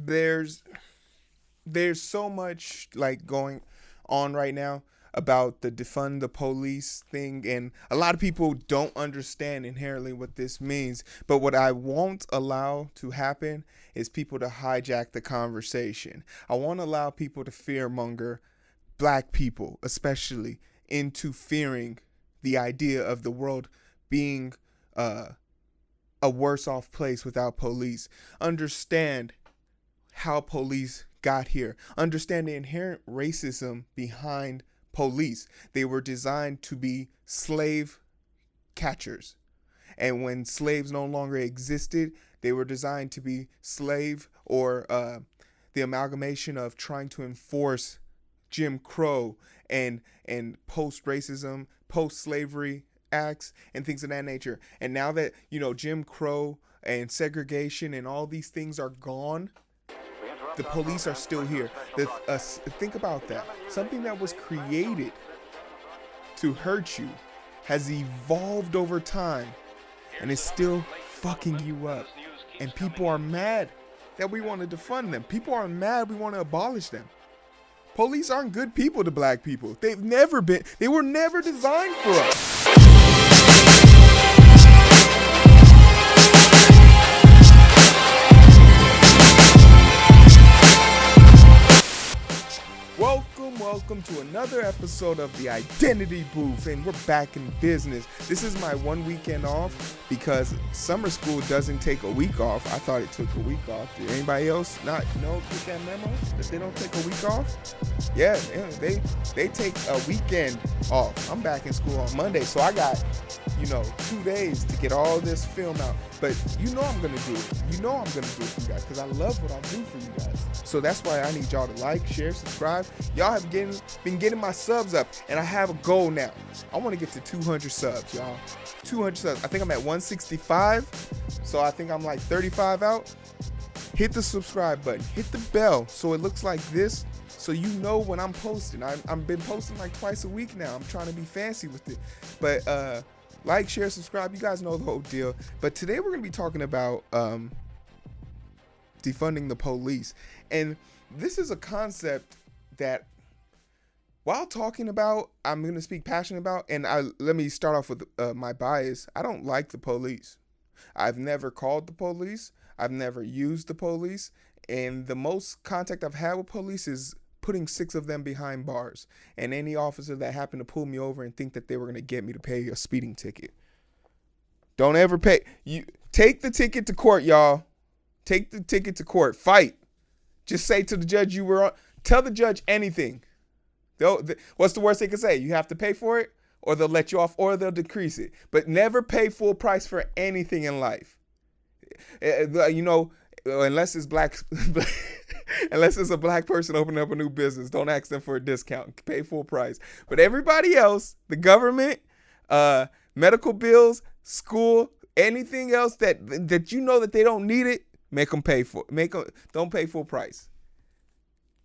there's there's so much like going on right now about the defund the police thing, and a lot of people don't understand inherently what this means. But what I won't allow to happen is people to hijack the conversation. I won't allow people to fearmonger black people especially into fearing the idea of the world being uh, a worse off place without police. Understand how police got here. Understand the inherent racism behind police. They were designed to be slave catchers. And when slaves no longer existed, they were designed to be slave or the amalgamation of trying to enforce Jim Crow and post racism, post slavery acts and things of that nature. And now that, Jim Crow and segregation and all these things are gone, the police are still here. Think about that. Something that was created to hurt you has evolved over time and is still fucking you up. And people are mad that we want to defund them. People are mad we want to abolish them. Police aren't good people to black people. They were never designed for us. Welcome to another episode of the Identity Booth, and we're back in business. This is my 1 weekend off because summer school doesn't take a week off. I thought it took a week off. Did anybody else not know, get that memo that they don't take a week off? Yeah, they take a weekend off. I'm back in school on Monday, so I got 2 days to get all this film out. But I'm gonna do it. I'm gonna do it for you guys because I love what I do for you guys. So that's why I need y'all to like, share, subscribe. Y'all have been getting my subs up, and I have a goal now. I want to get to 200 subs, y'all. 200 subs. I think I'm at 165, so I think I'm like 35 out. Hit the subscribe button. Hit the bell so it looks like this, so you know when I'm posting. I've been posting like twice a week now. I'm trying to be fancy with it, but like, share, subscribe. You guys know the whole deal. But today we're going to be talking about defunding the police. And this is a concept that, while talking about, I'm going to speak passionate about. And let me start off with my bias. I don't like the police. I've never called the police. I've never used the police. And the most contact I've had with police is putting 6 of them behind bars, and any officer that happened to pull me over and think that they were going to get me to pay a speeding ticket. Don't ever pay. You take the ticket to court, y'all. Take the ticket to court. Fight. Just say to the judge you were on. Tell the judge anything. What's the worst they can say? You have to pay for it, or they'll let you off, or they'll decrease it. But never pay full price for anything in life. Unless it's black. Unless it's a black person opening up a new business, don't ask them for a discount. Pay full price. But everybody else, the government, medical bills, school, anything else that that they don't need it, make them pay for. Don't pay full price.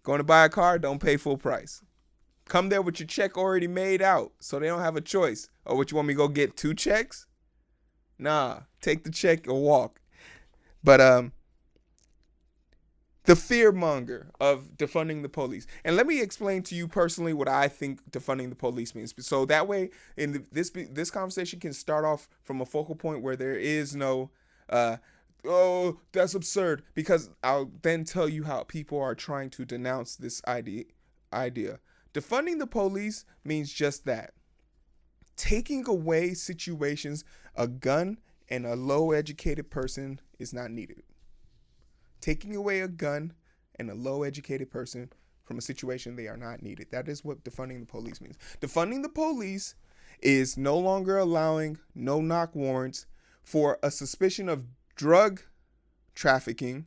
Going to buy a car, don't pay full price. Come there with your check already made out, so they don't have a choice. Or what, you want me to go get 2 checks? Nah, take the check or walk. But the fearmonger of defunding the police. And let me explain to you personally what I think defunding the police means. So that way, this conversation can start off from a focal point where there is no, oh, that's absurd. Because I'll then tell you how people are trying to denounce this idea. Defunding the police means just that. Taking away situations a gun and a low-educated person is not needed. Taking away a gun and a low-educated person from a situation they are not needed. That is what defunding the police means. Defunding the police is no longer allowing no-knock warrants for a suspicion of drug trafficking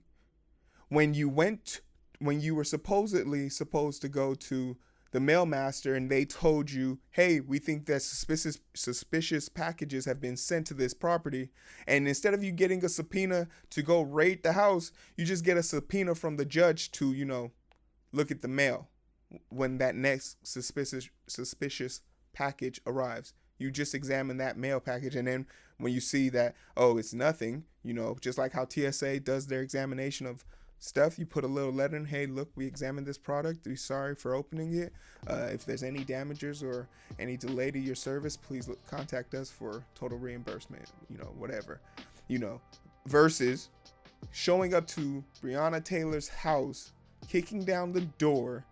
when you were supposedly supposed to go to the mailmaster and they told you, hey, we think that suspicious packages have been sent to this property. And instead of you getting a subpoena to go raid the house, you just get a subpoena from the judge to, look at the mail when that next suspicious package arrives. You just examine that mail package, and then when you see that, oh, it's nothing, just like how TSA does their examination of stuff, you put a little letter in, hey, look, we examined this product. We're sorry for opening it. If there's any damages or any delay to your service, please contact us for total reimbursement, whatever, versus showing up to Breonna Taylor's house, kicking down the door,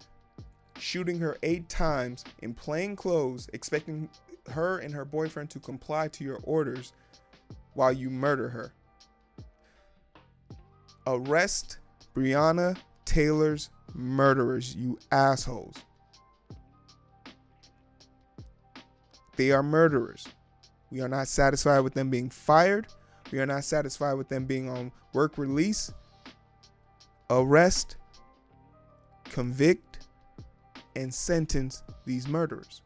shooting her 8 times in plain clothes, expecting her and her boyfriend to comply to your orders while you murder her. Arrest Breonna Taylor's murderers, you assholes. They are murderers. We are not satisfied with them being fired. We are not satisfied with them being on work release. Arrest, convict, and sentence these murderers.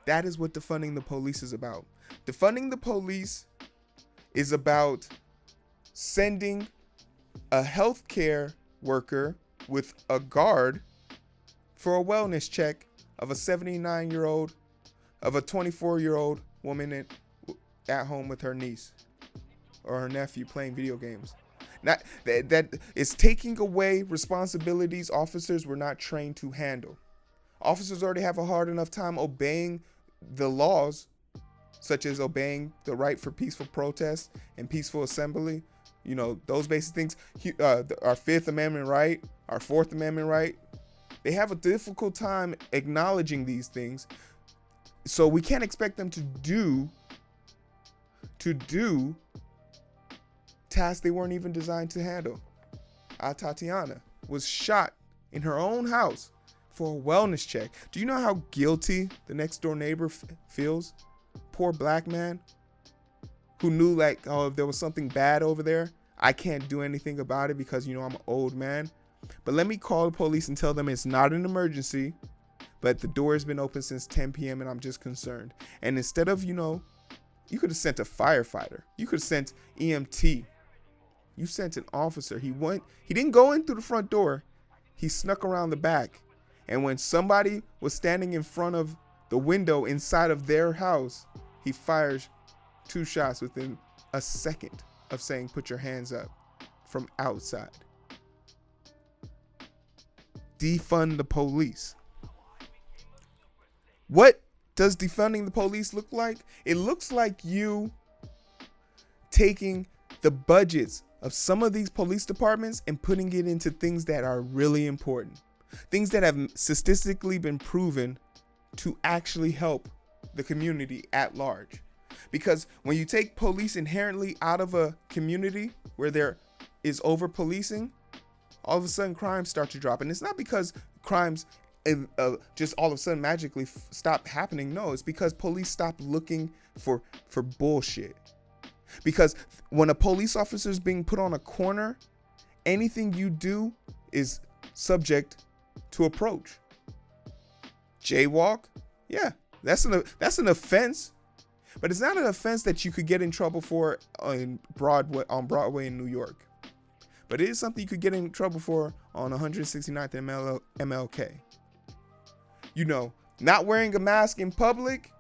That is what defunding the police is about. Defunding the police is about sending a healthcare worker with a guard for a wellness check of a 79-year-old, of a 24-year-old woman at home with her niece or her nephew playing video games. Not that is taking away responsibilities officers were not trained to handle. Officers already have a hard enough time obeying the laws, such as obeying the right for peaceful protest and peaceful assembly. Those basic things. Our Fifth Amendment right, our Fourth Amendment right. They have a difficult time acknowledging these things. So we can't expect them to do tasks they weren't even designed to handle. Tatiana was shot in her own house for a wellness check. Do you know how guilty the next door neighbor feels? Poor black man who knew if there was something bad over there, I can't do anything about it because, I'm an old man. But let me call the police and tell them it's not an emergency, but the door has been open since 10 p.m. and I'm just concerned. And instead of, you could have sent a firefighter. You could have sent EMT. You sent an officer. He didn't go in through the front door. He snuck around the back. And when somebody was standing in front of the window inside of their house, he fires 2 shots within a second of saying, put your hands up, from outside. Defund the police. What does defunding the police look like? It looks like you taking the budgets of some of these police departments and putting it into things that are really important. Things that have statistically been proven to actually help the community at large. Because when you take police inherently out of a community where there is over policing, all of a sudden crimes start to drop. And it's not because crimes just all of a sudden magically stop happening. No, it's because police stop looking for bullshit. Because when a police officer is being put on a corner, anything you do is subject to approach. Jaywalk, yeah, that's an offense, but it's not an offense that you could get in trouble for on Broadway in New York. But it is something you could get in trouble for on 169th and MLK. Not wearing a mask in public,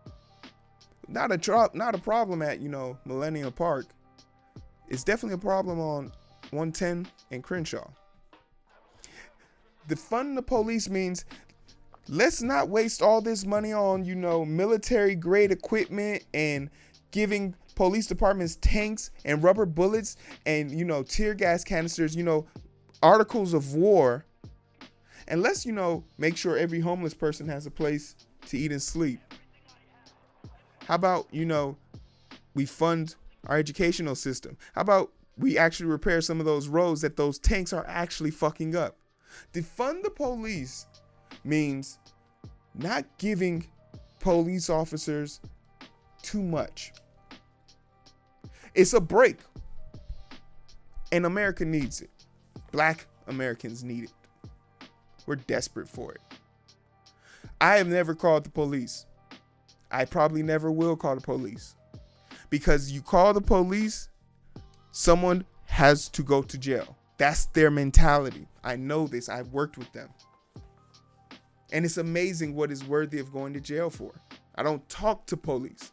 not a problem at, Millennium Park. It's definitely a problem on 110 and Crenshaw. Defund the police means let's not waste all this money on, military grade equipment and giving police departments tanks and rubber bullets and, tear gas canisters, articles of war. And let's, make sure every homeless person has a place to eat and sleep. How about, we fund our educational system? How about we actually repair some of those roads that those tanks are actually fucking up? Defund the police means not giving police officers too much. It's a break. And America needs it. Black Americans need it. We're desperate for it. I have never called the police. I probably never will call the police. Because you call the police, someone has to go to jail. That's their mentality. I know this. I've worked with them. And it's amazing what is worthy of going to jail for. I don't talk to police.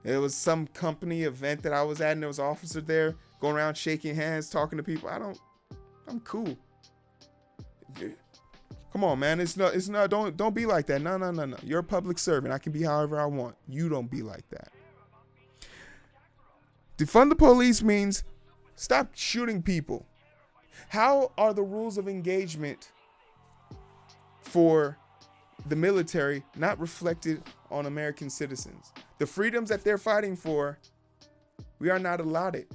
It was some company event that I was at, and there was an officer there going around shaking hands, talking to people. I'm cool. Come on, man. It's not, don't be like that. No. You're a public servant. I can be however I want. You don't be like that. Defund the police means stop shooting people. How are the rules of engagement for the military not reflected on American citizens? The freedoms that they're fighting for, we are not allowed it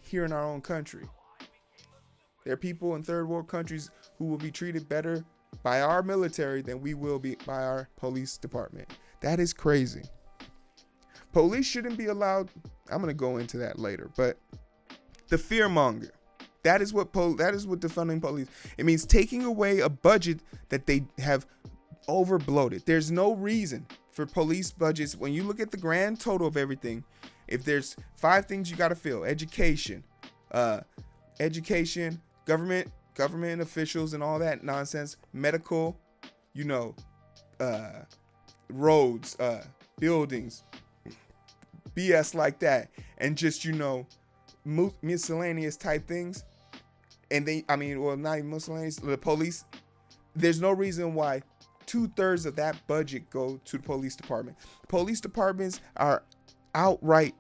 here in our own country. There are people in third world countries who will be treated better by our military than we will be by our police department. That is crazy. Police shouldn't be allowed. I'm going to go into that later, but the fear monger. That is what defunding police. It means taking away a budget that they have overbloated. There's no reason for police budgets. When you look at the grand total of everything, if there's 5 things you got to fill: education, government officials and all that nonsense, medical, roads, buildings, BS like that, and just miscellaneous type things. And not even miscellaneous, the police. There's no reason why 2/3 of that budget go to the police department. Police departments are outright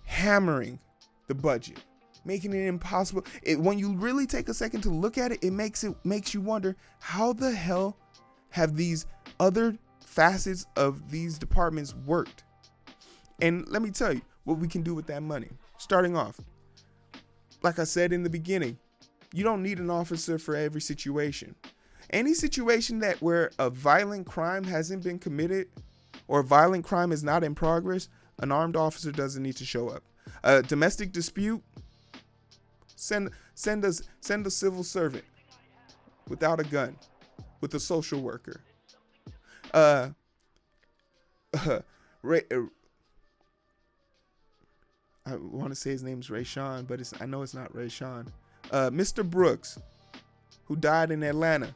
hammering the budget, making it impossible. When you really take a second to look at it, it makes you wonder, how the hell have these other facets of these departments worked? And let me tell you what we can do with that money. Starting off, like I said in the beginning, you don't need an officer for every situation. Any situation where a violent crime hasn't been committed or violent crime is not in progress, an armed officer doesn't need to show up. A domestic dispute, send a civil servant without a gun, with a social worker. I want to say his name's Rayshawn, but I know it's not Rayshawn. Mr. Brooks, who died in Atlanta.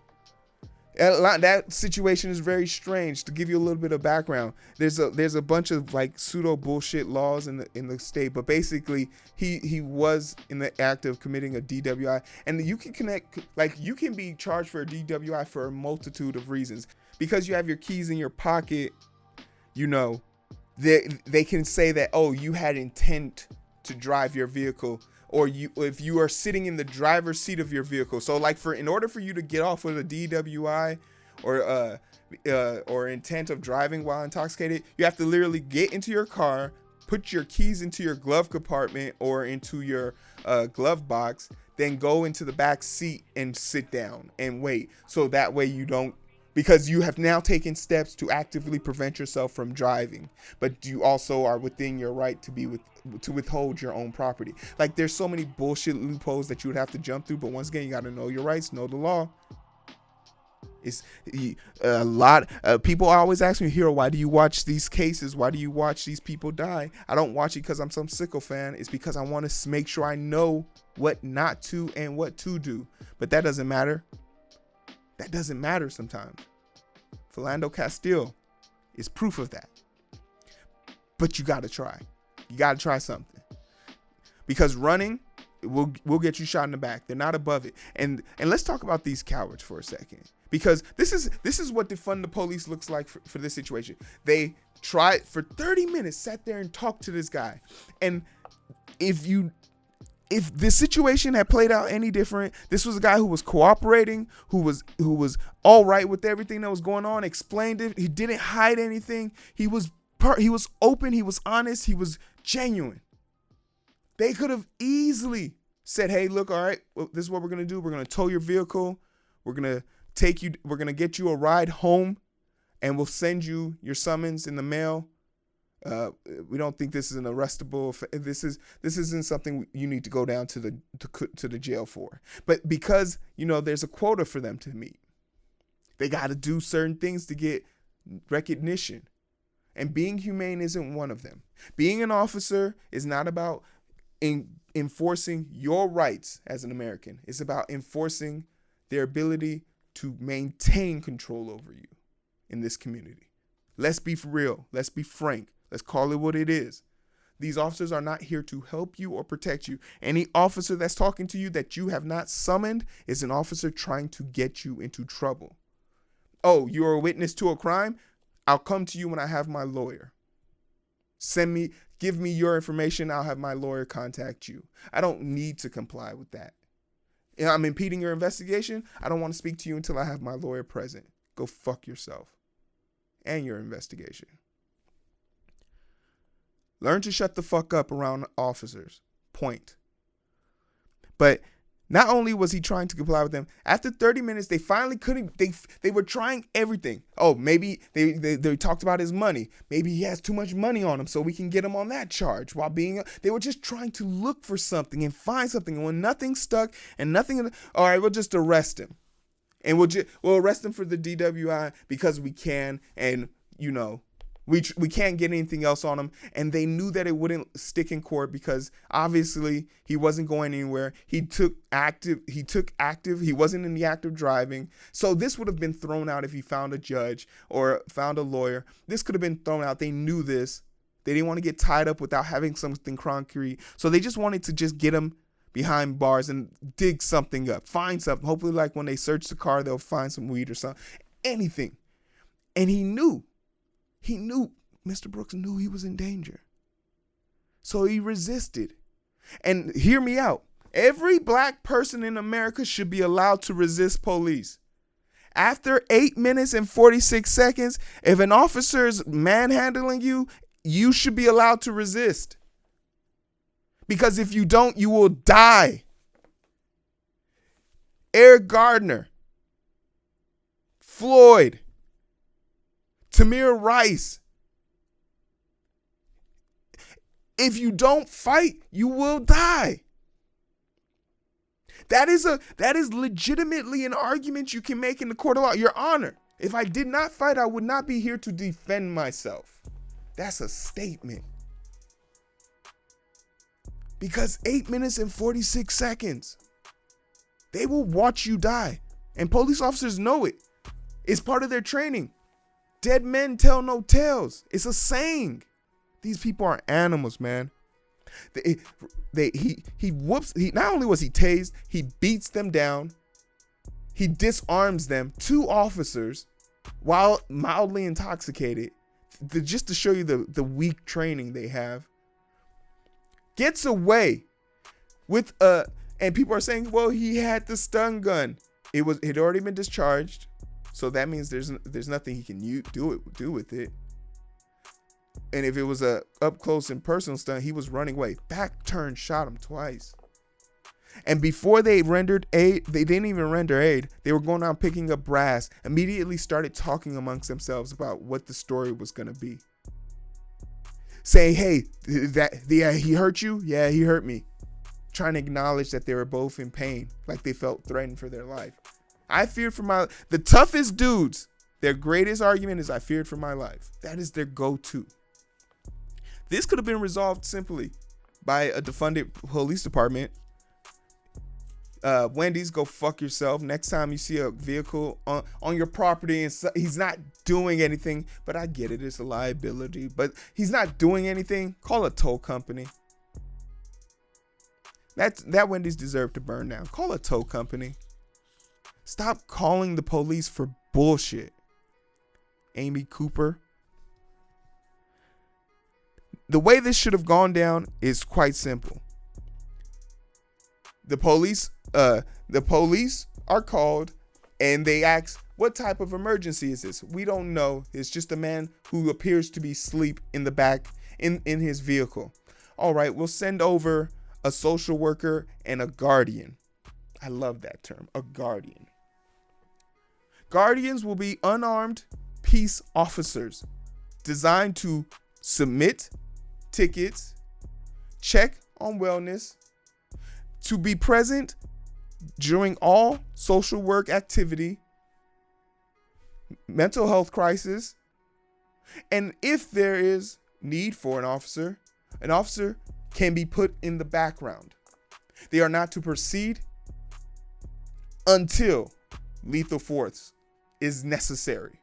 That situation is very strange. To give you a little bit of background, there's a bunch of like pseudo bullshit laws in the state, but basically he was in the act of committing a DWI, and you can be charged for a DWI for a multitude of reasons. Because you have your keys in your pocket, they can say that, oh, you had intent to drive your vehicle, or if you are sitting in the driver's seat of your vehicle. So like in order for you to get off with a DWI or intent of driving while intoxicated, you have to literally get into your car, put your keys into your glove compartment or into your glove box, then go into the back seat and sit down and wait. So that way you don't, because you have now taken steps to actively prevent yourself from driving, but you also are within your right to withhold your own property. Like, there's so many bullshit loopholes that you would have to jump through, but once again, you got to know your rights, know the law. It's a lot. People always ask me, Hero, why do you watch these cases? Why do you watch these people die? I don't watch it because I'm some sicko fan. It's because I want to make sure I know what not to and what to do. But that doesn't matter. That doesn't matter sometimes. Philando Castile is proof of that. But you got to try. You got to try something. Because running will get you shot in the back. They're not above it. And let's talk about these cowards for a second. Because this is what defund the police looks like for this situation. They tried for 30 minutes, sat there and talked to this guy. And if the situation had played out any different, this was a guy who was cooperating, who was all right with everything that was going on, explained it. He didn't hide anything. He was open. He was honest. He was genuine. They could have easily said, hey, look, all right, well, this is what we're going to do. We're going to tow your vehicle. We're going to get you a ride home, and we'll send you your summons in the mail. We don't think this is an arrestable. This isn't something you need to go down to the jail for. But because there's a quota for them to meet, they got to do certain things to get recognition, and being humane isn't one of them. Being an officer is not about enforcing your rights as an American. It's about enforcing their ability to maintain control over you in this community. Let's be real. Let's be frank. Let's call it what it is. These officers are not here to help you or protect you. Any officer that's talking to you that you have not summoned is an officer trying to get you into trouble. Oh, you're a witness to a crime? I'll come to you when I have my lawyer. Give me your information. I'll have my lawyer contact you. I don't need to comply with that. I'm impeding your investigation. I don't want to speak to you until I have my lawyer present. Go fuck yourself and your investigation. Learn to shut the fuck up around officers. Point. But not only was he trying to comply with them, after 30 minutes, they finally couldn't. They were trying everything. Oh, maybe they talked about his money. Maybe he has too much money on him, so we can get him on that charge. They were just trying to look for something and find something. And when nothing stuck and nothing, all right, we'll just arrest him, and we'll arrest him for the DWI because we can, and you know. We can't get anything else on him. And they knew that it wouldn't stick in court because obviously he wasn't going anywhere. He took active. He wasn't in the act of driving. So this would have been thrown out if he found a judge or found a lawyer. This could have been thrown out. They knew this. They didn't want to get tied up without having something concrete. So they just wanted to just get him behind bars and dig something up, find something. Hopefully, like when they search the car, they'll find some weed or something, anything. And he knew. Mr. Brooks knew he was in danger. So he resisted. And hear me out. Every black person in America should be allowed to resist police. After 8 minutes and 46 seconds, if an officer is manhandling you, you should be allowed to resist. Because if you don't, you will die. Eric Gardner, Floyd, Tamir Rice. If you don't fight, you will die. That is legitimately an argument you can make in the court of law. Your Honor, if I did not fight, I would not be here to defend myself. That's a statement. Because 8 minutes and 46 seconds, they will watch you die. And police officers know it. It's part of their training. Dead men tell no tales. It's a saying. These people are animals, man. He whoops. Not only was he tased, he beats them down. He disarms them, 2 officers, while mildly intoxicated, just to show you the weak training they have. Gets away with and people are saying, well, he had the stun gun. It had already been discharged. So that means there's nothing he can do with it. And if it was a up close and personal stun, he was running away. Back turned, shot him twice. And before they rendered aid, they didn't even render aid. They were going out picking up brass. Immediately started talking amongst themselves about what the story was going to be. Saying, hey, he hurt you? Yeah, he hurt me. Trying to acknowledge that they were both in pain, like they felt threatened for their life. I feared for my life. The toughest dudes, their greatest argument is I feared for my life. That is their go-to. This could have been resolved simply by a defunded police department. Wendy's, go fuck yourself. Next time you see a vehicle on your property and he's not doing anything, but I get it, it's a liability, but he's not doing anything, call a tow company. That Wendy's deserved to burn down. Call a tow company. Stop calling the police for bullshit. Amy Cooper. The way this should have gone down is quite simple. The police are called and they ask, what type of emergency is this? We don't know. It's just a man who appears to be asleep in the back in his vehicle. All right, we'll send over a social worker and a guardian. I love that term, a guardian. Guardians will be unarmed peace officers designed to submit tickets, check on wellness, to be present during all social work activity, mental health crisis, and if there is need for an officer can be put in the background. They are not to proceed until lethal force is necessary.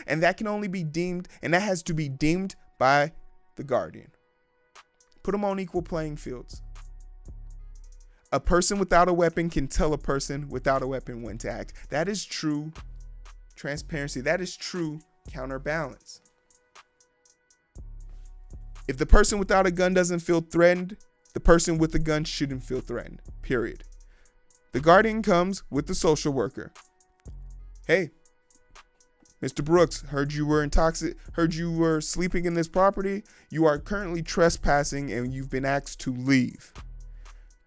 And that can only be deemed, and that has to be deemed by the guardian. Put them on equal playing fields. A person without a weapon can tell a person without a weapon when to act. That is true transparency. That is true counterbalance. If the person without a gun doesn't feel threatened, the person with a gun shouldn't feel threatened, period. The guardian comes with the social worker. Hey, Mr. Brooks, heard you were sleeping in this property. You are currently trespassing and you've been asked to leave.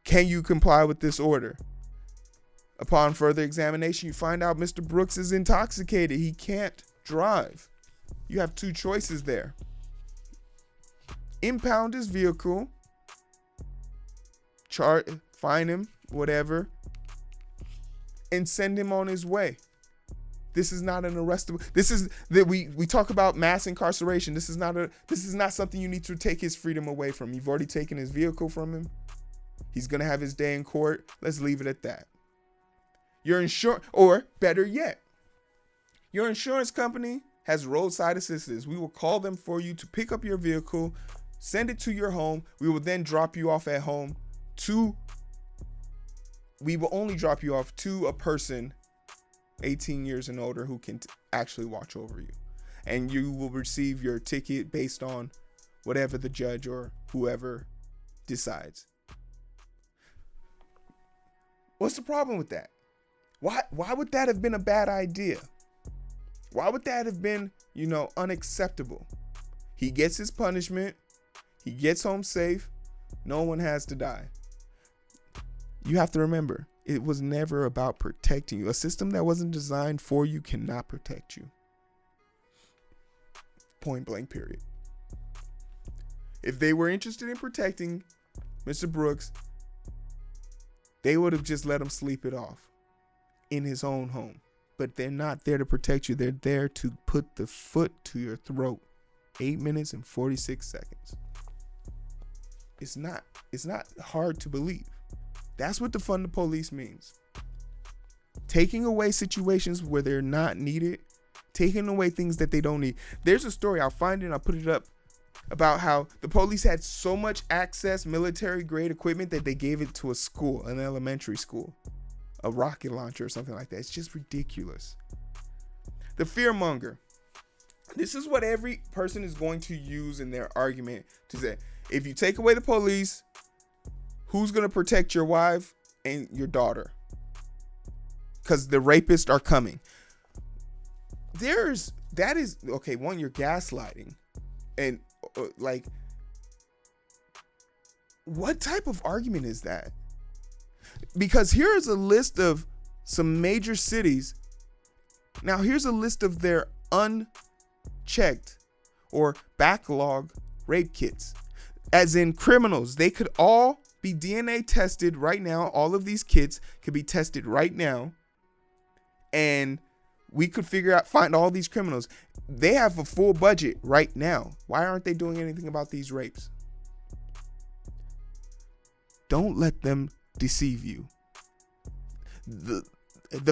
Can you comply with this order? Upon further examination, you find out Mr. Brooks is intoxicated. He can't drive. You have two choices there. Impound his vehicle, fine him, whatever, and send him on his way. This is not an arrestable. This is that we talk about mass incarceration. This is not something you need to take his freedom away from. You've already taken his vehicle from him. He's gonna have his day in court. Let's leave it at that. Your insurance, or better yet, your insurance company has roadside assistance. We will call them for you to pick up your vehicle, send it to your home. We will then drop you off at home we will only drop you off to a person 18 years and older who can actually watch over you. And you will receive your ticket based on whatever the judge or whoever decides. What's the problem with that? Why would that have been a bad idea? Why would that have been, unacceptable? He gets his punishment. He gets home safe. No one has to die. You have to remember, it was never about protecting you. A system that wasn't designed for you cannot protect you. Point blank, period. If they were interested in protecting Mr. Brooks, they would have just let him sleep it off in his own home. But they're not there to protect you. They're there to put the foot to your throat. 8 minutes and 46 seconds. It's not hard to believe. That's what defund the police means. Taking away situations where they're not needed, taking away things that they don't need. There's a story, I'll find it and I'll put it up, about how the police had so much access, military grade equipment, that they gave it to a school, an elementary school, a rocket launcher or something like that. It's just ridiculous. The fearmonger. This is what every person is going to use in their argument to say, if you take away the police, who's going to protect your wife and your daughter? Because the rapists are coming. One, you're gaslighting. And what type of argument is that? Because here's a list of some major cities. Now here's a list of their unchecked or backlog rape kits. As in criminals, they could all be DNA tested right now. All of these kits could be tested right now. And we could find all these criminals. They have a full budget right now. Why aren't they doing anything about these rapes? Don't let them deceive you. The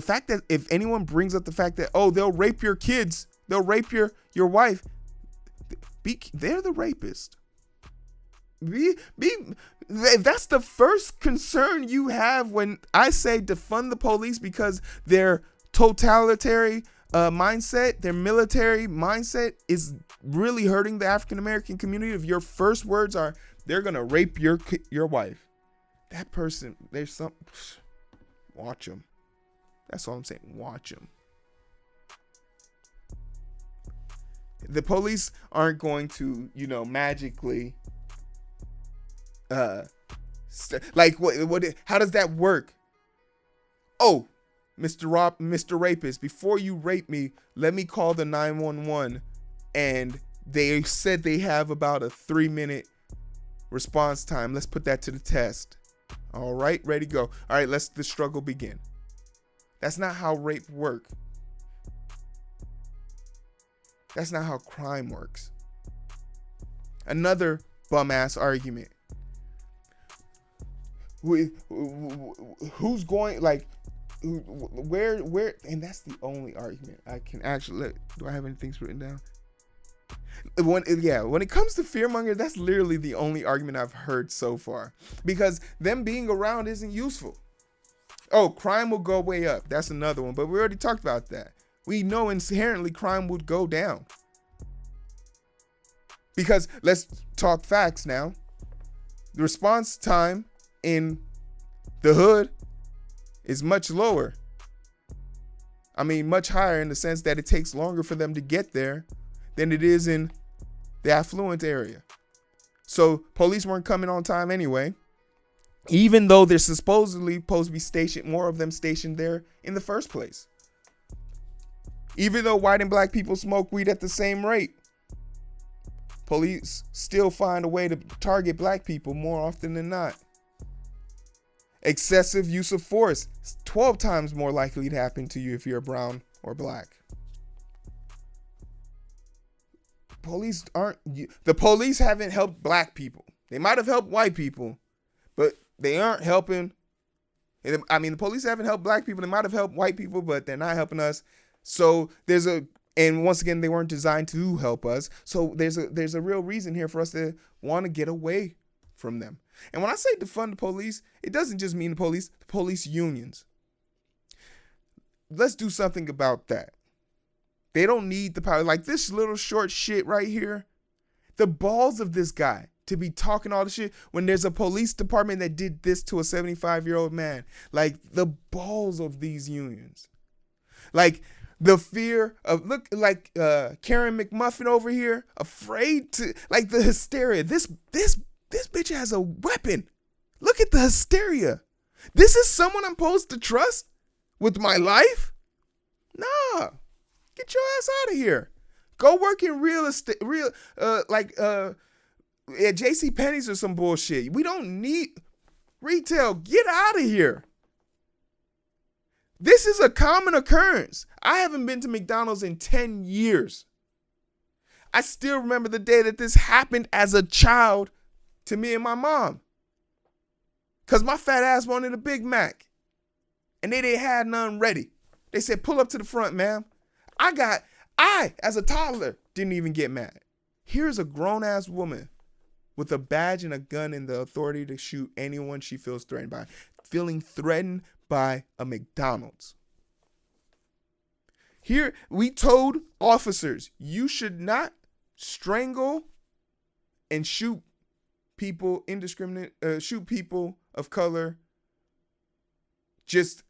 fact that if anyone brings up the fact that, they'll rape your kids, they'll rape your wife, they're the rapist. If that's the first concern you have when I say defund the police, because their totalitarian mindset, their military mindset is really hurting the African American community. If your first words are, they're going to rape your wife, that person, watch them. That's all I'm saying. Watch them. The police aren't going to, magically, how does that work? Oh, Mr. Rapist, before you rape me, let me call the 911. And they said they have about a 3-minute response time. Let's put that to the test. All right, ready, go. All right, let's the struggle begin. That's not how rape works. That's not how crime works. Another bum ass argument. Who's going, where, and that's the only argument I can actually, do I have anything written down? when it comes to fearmonger, that's literally the only argument I've heard so far, because them being around isn't useful. Oh, crime will go way up. That's another one, but we already talked about that. We know inherently crime would go down, because let's talk facts now. The response time in the hood is much lower. I mean, much higher in the sense that it takes longer for them to get there than it is in the affluent area. So police weren't coming on time anyway, even though they're supposedly supposed to be stationed, more of them stationed there in the first place. Even though white and black people smoke weed at the same rate, police still find a way to target black people more often than not. Excessive use of force is 12 times more likely to happen to you if you're brown or black. The police haven't helped black people. They might have helped white people, but they aren't helping. I mean, the police haven't helped black people. They might have helped white people, but they're not helping us. So and once again, they weren't designed to help us. So there's a real reason here for us to want to get away from them. And when I say defund the police, it doesn't just mean the police unions. Let's do something about that. They don't need the power. Like this little short shit right here. The balls of this guy to be talking all the shit when there's a police department that did this to a 75-year-old man. Like the balls of these unions. Like the fear of, look, like Karen McMuffin over here, afraid to, like the hysteria. This bitch has a weapon. Look at the hysteria. This is someone I'm supposed to trust with my life? Nah. Get your ass out of here. Go work in real estate, at JCPenney's or some bullshit. We don't need retail. Get out of here. This is a common occurrence. I haven't been to McDonald's in 10 years. I still remember the day that this happened as a child to me and my mom. Because my fat ass wanted a Big Mac. And they didn't have none ready. They said, pull up to the front, ma'am. I, as a toddler, didn't even get mad. Here's a grown-ass woman with a badge and a gun and the authority to shoot anyone she feels threatened by. Feeling threatened by a McDonald's. Here, we told officers, you should not strangle and shoot people shoot people of color just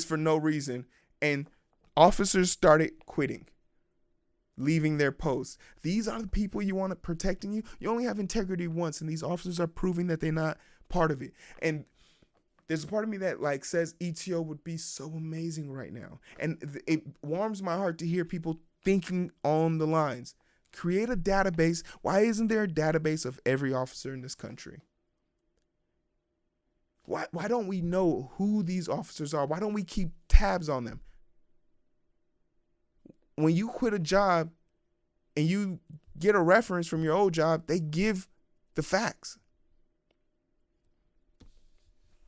for no reason. And officers started quitting, leaving their posts. These are the people you want protecting you. You only have integrity once, and these officers are proving that they're not part of it. And there's a part of me that like says ETO would be so amazing right now. And it warms my heart to hear people thinking on the lines. Create a database. Why isn't there a database of every officer in this country? Why don't we know who these officers are? Why don't we keep tabs on them? When you quit a job and you get a reference from your old job, they give the facts.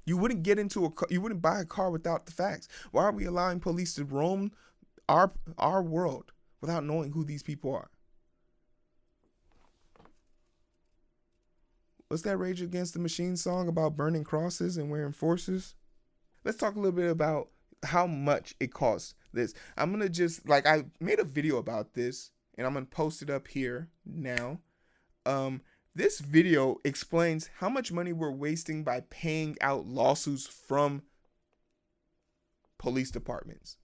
You wouldn't get into a car, you wouldn't buy a car without the facts. Why are we allowing police to roam our world without knowing who these people are? What's that Rage Against the Machine song about burning crosses and wearing forces? Let's talk a little bit about how much it costs this. I'm going to just, like, I made a video about this and I'm going to post it up here now. This video explains how much money we're wasting by paying out lawsuits from police departments.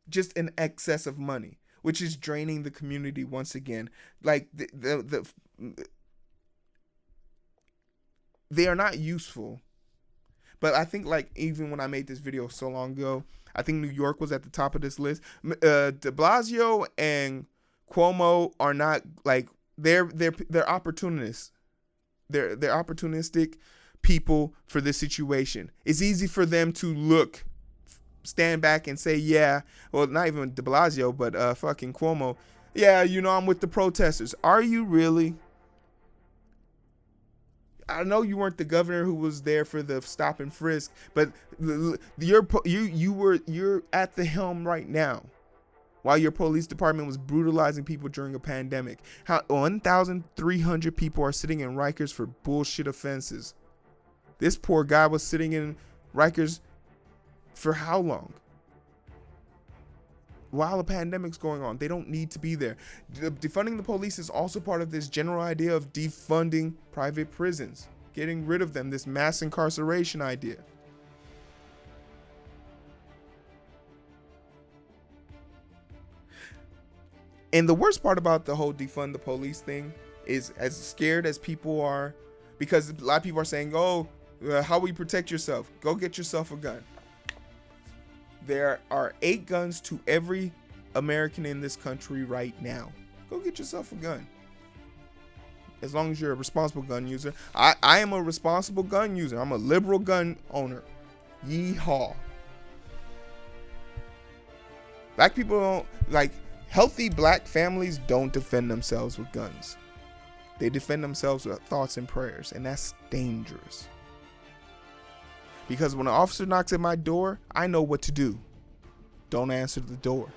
Just an excess of money, which is draining the community once again. Like they are not useful. But I think, like, even when I made this video so long ago, I think New York was at the top of this list. De Blasio and Cuomo are not, like, they're opportunists. They're opportunistic people for this situation. It's easy for them to stand back and say, yeah, well, not even de Blasio, but fucking Cuomo. Yeah, I'm with the protesters. Are you really? I know you weren't the governor who was there for the stop and frisk, but you're at the helm right now. while your police department was brutalizing people during a pandemic. How 1,300 people are sitting in Rikers for bullshit offenses. This poor guy was sitting in Rikers for how long? While a pandemic's going on. They don't need to be there. Defunding the police is also part of this general idea of defunding private prisons, getting rid of them, this mass incarceration idea. And the worst part about the whole defund the police thing is, as scared as people are, because a lot of people are saying, oh, how will you protect yourself? Go get yourself a gun. There are 8 guns to every American in this country right now. Go get yourself a gun. As long as you're a responsible gun user. I am a responsible gun user. I'm a liberal gun owner. Yeehaw. Black people don't, like, healthy black families don't defend themselves with guns. They defend themselves with thoughts and prayers, and that's dangerous. Because when an officer knocks at my door, I know what to do. Don't answer the door.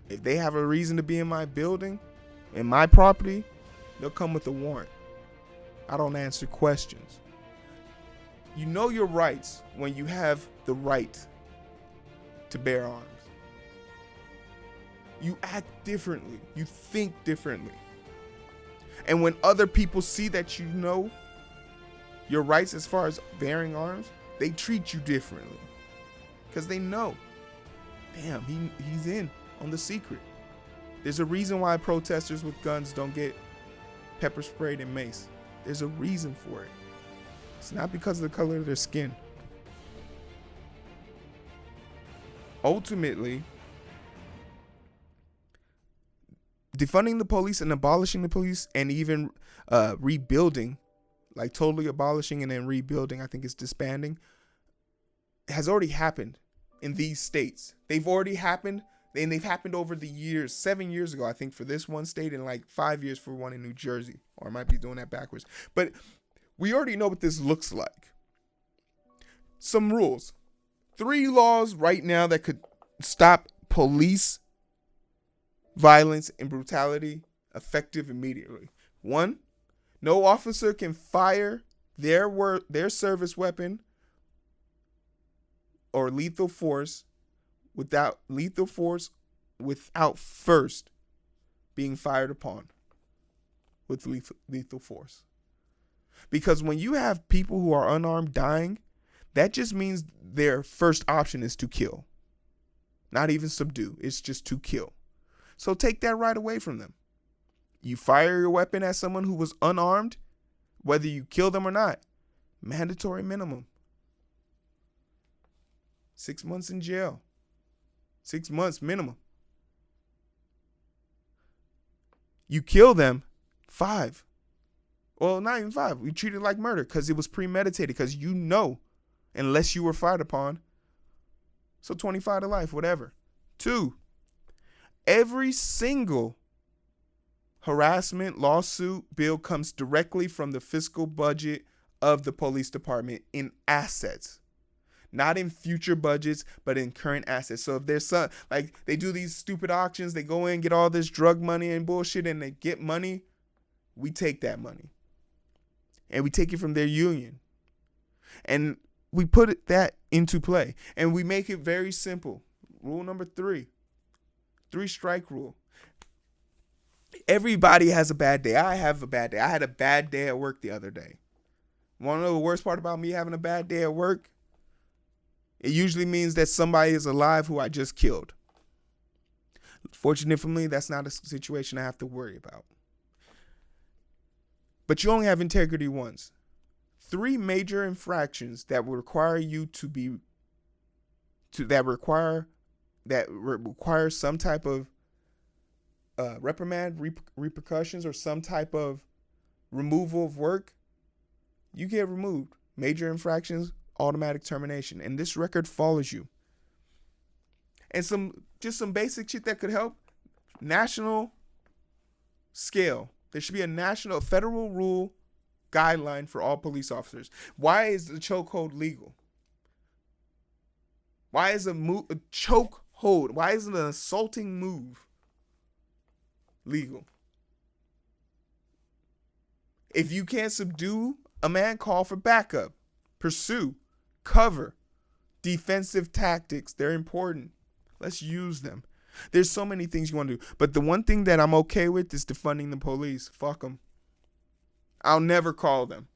If they have a reason to be in my building, in my property, they'll come with a warrant. I don't answer questions. You know your rights when you have the right to bear arms. You act differently. You think differently. And when other people see that you know your rights as far as bearing arms, they treat you differently. Because they know, damn, he's in on the secret. There's a reason why protesters with guns don't get pepper sprayed and mace. There's a reason for it. It's not because of the color of their skin. Ultimately, defunding the police and abolishing the police and even rebuilding, like totally abolishing and then rebuilding, I think it's disbanding, has already happened in these states. They've already happened, and they've happened over the years. 7 years ago, I think, for this one state, and like 5 years for one in New Jersey. Or I might be doing that backwards. But we already know what this looks like. Some rules. 3 laws right now that could stop police violence and brutality effective immediately. 1, no officer can fire their service weapon or lethal force without first being fired upon with lethal force. Because when you have people who are unarmed dying, that just means their first option is to kill. Not even subdue. It's just to kill. So take that right away from them. You fire your weapon at someone who was unarmed, whether you kill them or not. Mandatory minimum. 6 months in jail. 6 months minimum. You kill them, 5. Well, not even 5. We treat it like murder because it was premeditated, because you know, unless you were fired upon. So 25 to life, whatever. 2, every single harassment lawsuit bill comes directly from the fiscal budget of the police department in assets. Not in future budgets, but in current assets. So if there's some, like, they do these stupid auctions, they go in, get all this drug money and bullshit, and they get money, we take that money. And we take it from their union. And we put that into play. And we make it very simple. Rule number 3. 3-strike rule. Everybody has a bad day. I have a bad day. I had a bad day at work the other day. Want to know the worst part about me having a bad day at work? It usually means that somebody is alive who I just killed. Fortunately for me, that's not a situation I have to worry about. But you only have integrity once. 3 major infractions that will require you that require some type of reprimand, repercussions, or some type of removal of work, you get removed. Major infractions, automatic termination. And this record follows you. And some basic shit that could help. National scale. There should be a federal rule guideline for all police officers. Why is the chokehold legal? Why is a chokehold hold? Why isn't an assaulting move legal? If you can't subdue a man, call for backup. Pursue. Cover. Defensive tactics. They're important. Let's use them. There's so many things you want to do. But the one thing that I'm okay with is defunding the police. Fuck them. I'll never call them.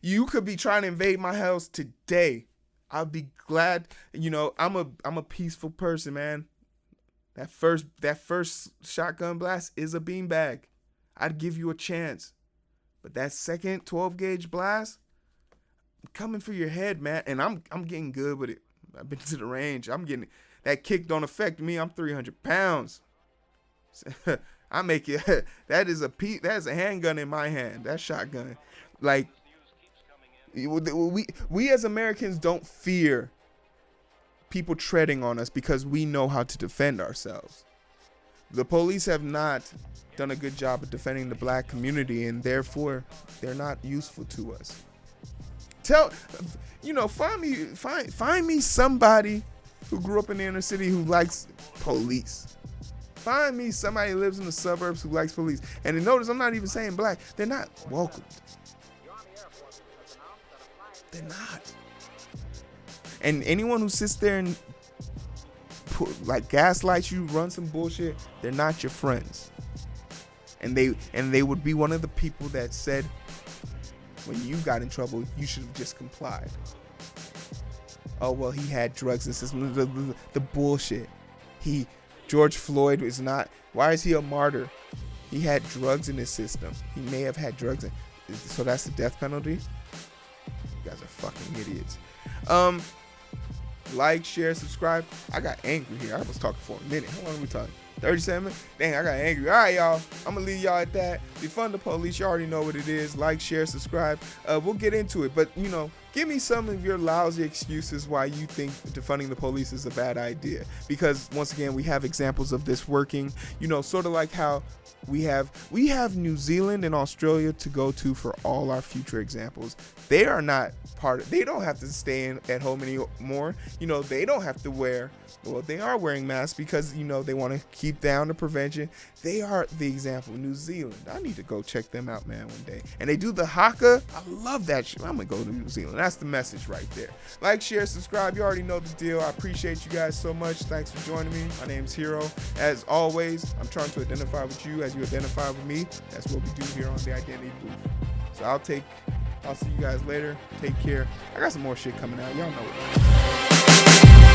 You could be trying to invade my house today. I'll be glad. You know, I'm a peaceful person, man. That first shotgun blast is a beanbag. I'd give you a chance. But that second 12 gauge blast, I'm coming for your head, man. And I'm getting good with it. I've been to the range. I'm getting that kick don't affect me. I'm 300 pounds. I make it. That is a handgun in my hand. That shotgun. Like, we as Americans don't fear people treading on us because we know how to defend ourselves. The police have not done a good job of defending the black community, and therefore they're not useful to us. Find me somebody who grew up in the inner city who likes police. Find me somebody who lives in the suburbs who likes police. And notice I'm not even saying black. They're not welcomed. They're not. And anyone who sits there and gaslights you, run some bullshit, they're not your friends. And they would be one of the people that said when you got in trouble, you should have just complied. Oh, well, he had drugs in the system. The bullshit. George Floyd is not. Why is he a martyr? He had drugs in his system. He may have had drugs. So that's the death penalty? You guys are fucking idiots. Like, share, subscribe. I got angry here. I was talking for a minute. How long are we talking? 37 minutes? Dang, I got angry. All right, y'all. I'm going to leave y'all at that. Defund the police. You already know what it is. Like, share, subscribe. We'll get into it. But, give me some of your lousy excuses why you think defunding the police is a bad idea. Because, once again, we have examples of this working. Sort of like how we have New Zealand and Australia to go to for all our future examples. They are not they don't have to stay at home anymore. They don't have to wear, well, they are wearing masks because, they want to keep down the prevention. They are the example. New Zealand. I need to go check them out, man, one day. And they do the haka. I love that shit. I'm going to go to New Zealand. That's the message right there. Like, share, subscribe. You already know the deal. I appreciate you guys so much. Thanks for joining me. My name's Hero. As always, I'm trying to identify with you as you identify with me. That's what we do here on the Identity Booth. So I'll see you guys later. Take care. I got some more shit coming out. Y'all know it.